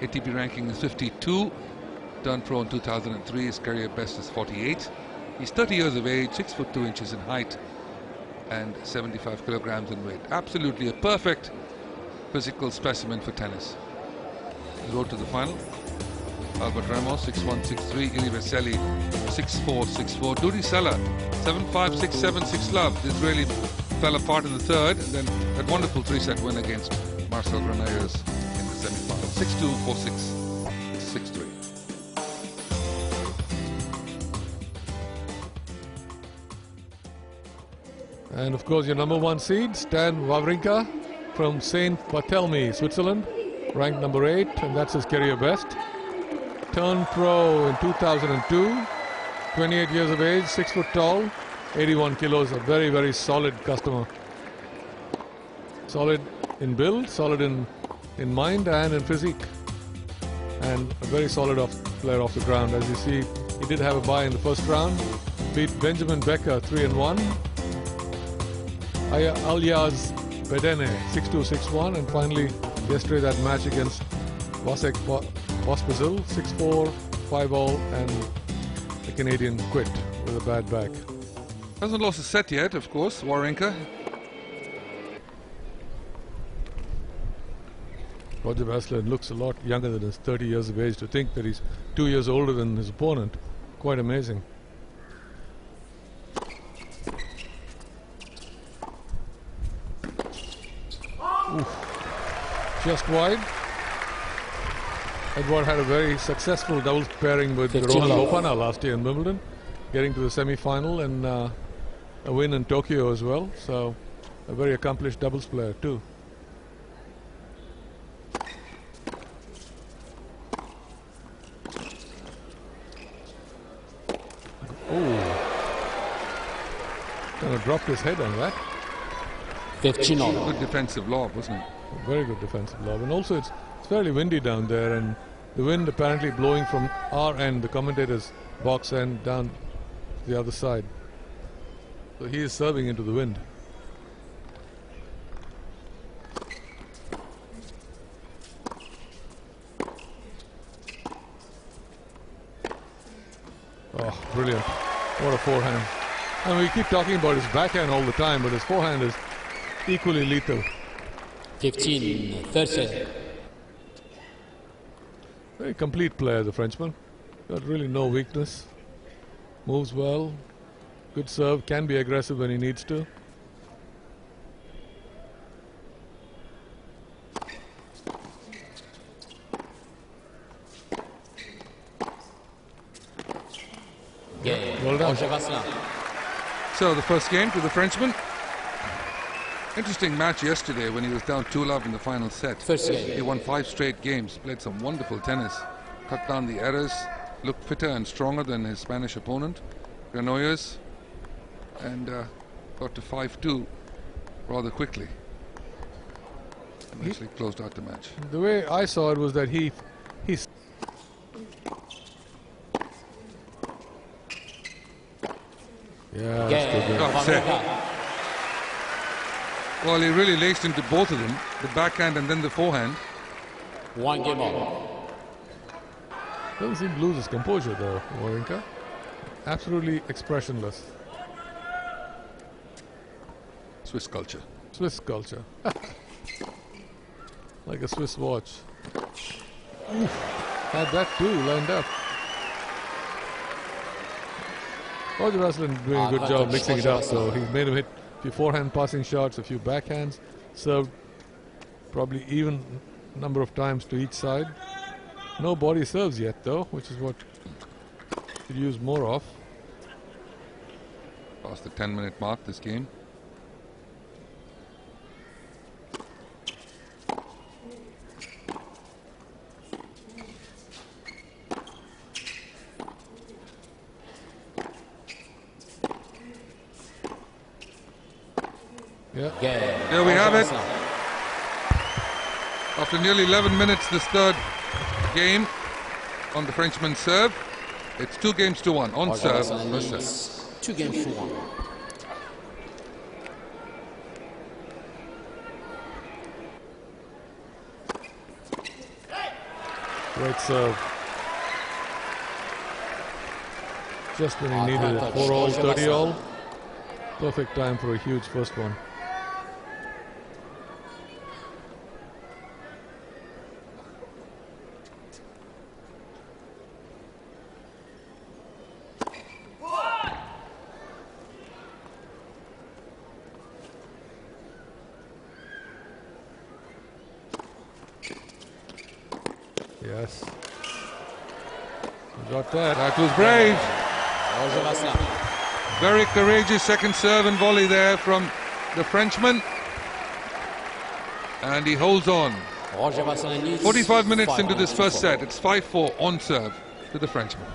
ATP ranking is 52. Turned pro in 2003. His career best is 48. He's 30 years of age, 6 foot 2 inches in height, and 75 kilograms in weight. Absolutely a perfect physical specimen for tennis. He rode to the final. Albert Ramos 6-1, 6-3. Vasselin 6-4, 6-4. Dudi Sela 7-5, 6-7, 6-love. This really fell apart in the third, and then that wonderful 3-set win against Marcel Granollers in the semi-final. 6-2, 4-6, 6-3. And of course, your number 1 seed, Stan Wawrinka from Saint Barthélemy, Switzerland, ranked number 8, and that's his career best. Turned pro in 2002, 28 years of age, 6 foot tall, 81 kilos, a very, very solid customer. Solid in build, solid in mind and in physique. And a very solid player off the ground. As you see, he did have a bye in the first round, beat Benjamin Becker 3-1. Alyaz Bedene 6-2, 6-1, and finally yesterday that match against Vasek Pospisil 6-4, 5-all, and the Canadian quit with a bad back. Hasn't lost a set yet, of course, Wawrinka. ROGER-VASSELIN looks a lot younger than his 30 years of age. To think that he's 2 years older than his opponent, quite amazing. Oof. Just wide. Edouard had a very successful doubles pairing with Rohan Bopanna last year in Wimbledon, getting to the semi-final and a win in Tokyo as well. So a very accomplished doubles player too. Kind of dropped his head on that. 15 all. Good defensive lob, wasn't it? Very good defensive lob, and also it's fairly windy down there, and the wind apparently blowing from our end, the commentator's box end, down the other side. So he is serving into the wind. Oh, brilliant. What a forehand. And we keep talking about his backhand all the time, but his forehand is equally lethal. 15, 30. Very complete player, the Frenchman. Got really no weakness. Moves well. Good serve. Can be aggressive when he needs to. Yeah. Well done. ROGER-VASSELIN. So the first game to the Frenchman. Interesting match yesterday when he was down 2-love in the final set. First game. He won 5 straight games, played some wonderful tennis, cut down the errors, looked fitter and stronger than his Spanish opponent, Granollers, and got to 5-2 rather quickly. And actually closed out the match. The way I saw it was that he's That's it. Well, he really laced into both of them, the backhand and then the forehand. 1 game all. Doesn't seem to lose his composure though, Wawrinka. Absolutely expressionless. Swiss culture. Swiss culture. Like a Swiss watch. Oof. Had that too lined up. ROGER-VASSELIN doing a good job mixing it up, so he's made him hit a few forehand passing shots, a few backhands, served probably even number of times to each side. No body serves yet though, which is what could use more of. Past the 10-minute mark this game. Yeah. There we have it. After nearly 11 minutes, this third game on the Frenchman's serve. It's 2 games to 1 on serve. 2 games to 1. Great serve. Just when he needed it. 4-all, 30-all. Perfect time for a huge first one. Yes. Got that. That was brave. ROGER-VASSELIN. Very courageous second serve and volley there from the Frenchman. And he holds on. ROGER-VASSELIN leads 45 minutes into this first 5-4. set. It's 5-4 on serve to the Frenchman.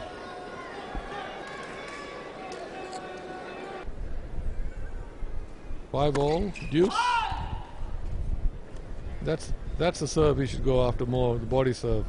Five-all, deuce. That's the serve he should go after more, the body serve.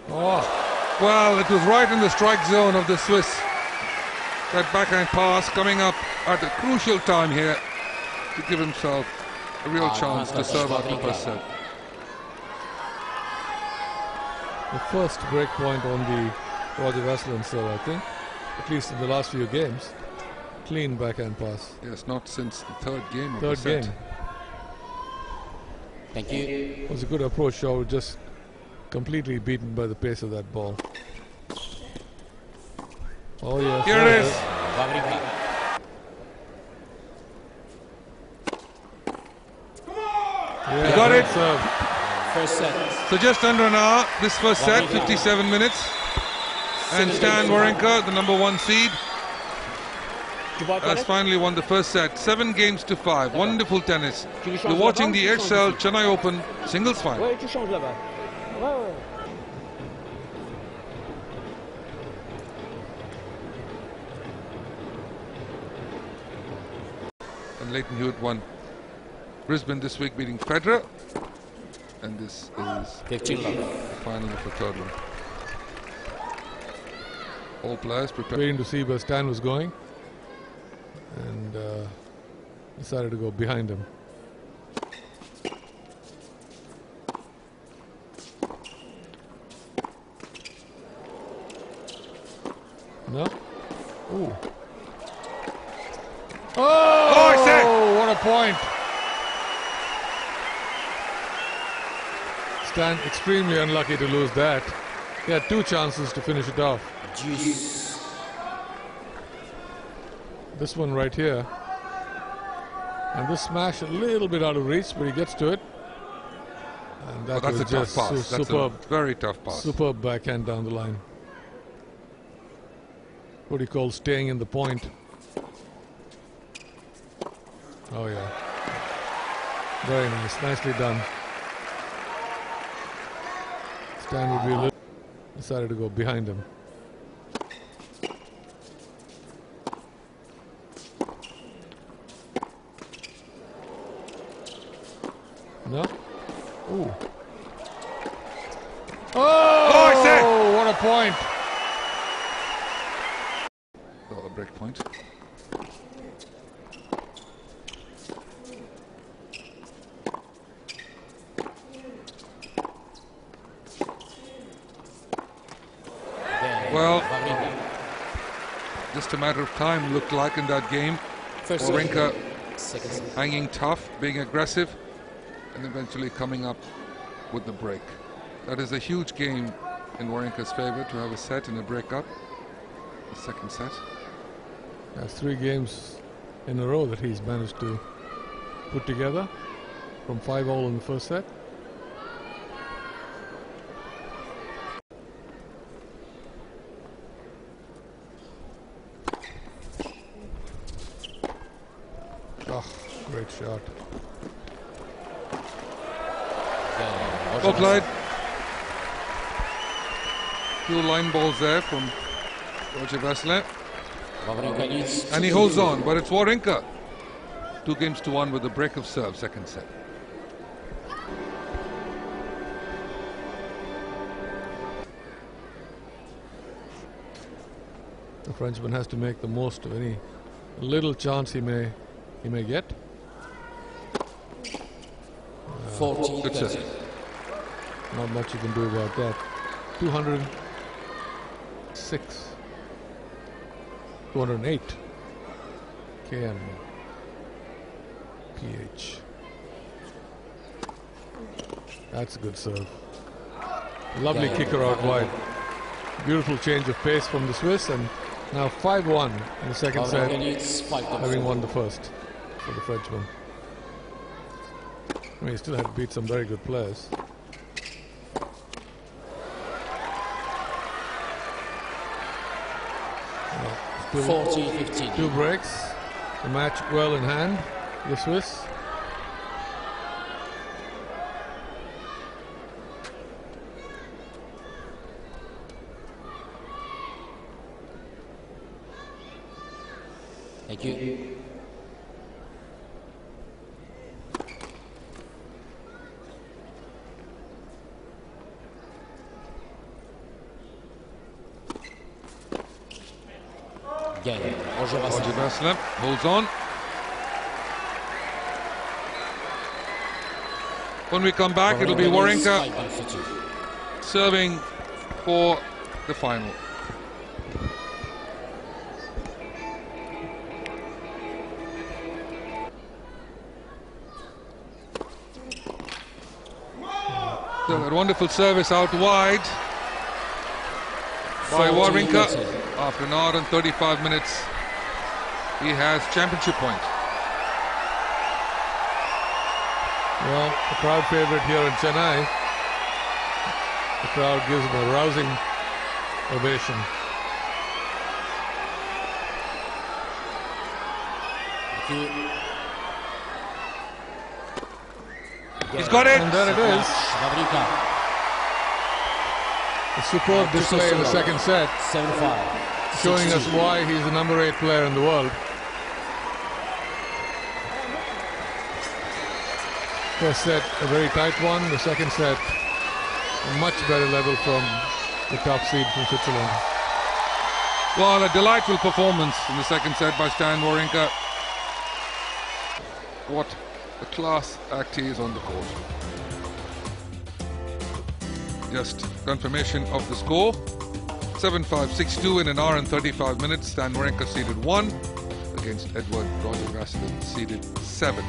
Oh, well, it was right in the strike zone of the Swiss. That backhand pass coming up at a crucial time here to give himself a real chance to serve out the first set. The first break point on the ROGER-VASSELIN serve, I think, at least in the last few games. Clean backhand pass. Yes, not since the third game of Third the set. game. Thank you. It was a good approach, Shaw, just completely beaten by the pace of that ball. Oh yes. Here it is. WAWRINKA. Yeah, You got it. serve. First set. So just under an hour, this first set, 57 minutes. And Stan Wawrinka, the #1 seed, has finally won the first set. 7 games to 5. Wonderful tennis. You're watching the Aircel Chennai Open singles final. Ouais, tu changes là-bas. Ouais, ouais. And Leighton Hewitt won Brisbane this week, beating Federer. And this is 15 love. the final of the third one. All players prepared. Waiting to see where Stan was going, and decided to go behind him. No? Ooh. Oh, I said! what a point! Stan extremely unlucky to lose that. He had 2 chances to finish it off. Deuce. This one right here. And this smash a little bit out of reach, but he gets to it. And that That's was a tough just pass. That's superb, a very tough pass. superb backhand down the line. What he calls staying in the point. Oh yeah. Very nice. Nicely done. Stan would be a little... Decided to go behind him. No? Ooh. Oh, I said! what a point! Oh, a break point. Well, just a matter of time looked like in that game. First Wawrinka second set. hanging tough, being aggressive, and eventually coming up with the break. That is a huge game in Wawrinka's favor to have a set and a break up. The second set. That's 3 games in a row that he's managed to put together from 5-all in the first set. Oh, great shot. Well played. Few line balls there from ROGER-VASSELIN. WAWRINKA leads. And he holds on, but it's Wawrinka. 2 games to 1 with a break of serve, second set. Frenchman has to make the most of any little chance he may get. 40, Good 30. set. Not much you can do about that. 206. 208. KM. PH. That's a good serve. Lovely kicker out wide. Beautiful change of pace from the Swiss, and now 5-1 in the second set, having won the first for the Frenchman. I mean, he still had to beat some very good players. Still 40-15. 2 breaks. The match well in hand, the Swiss. Thank you. Again, ROGER-VASSELIN holds on. When we come back, it'll be WAWRINKA serving for the final. So that wonderful service out wide by WAWRINKA. After an hour and 35 minutes, he has championship point. Well, the crowd favorite here in Chennai. The crowd gives him a rousing ovation. Thank you. He's got it! And there it is. WAWRINKA. A superb display in the second set, 7-5. showing us why he's the number 8 player in the world. First set, a very tight one. The second set, a much better level from the top seed from Switzerland. Well, a delightful performance in the second set by Stan WAWRINKA. What a class act he is on the court. Just confirmation of the score. 7-5, 6-2 in an hour and 35 minutes. Stan WAWRINKA seeded 1 against Edouard ROGER-VASSELIN seeded 7.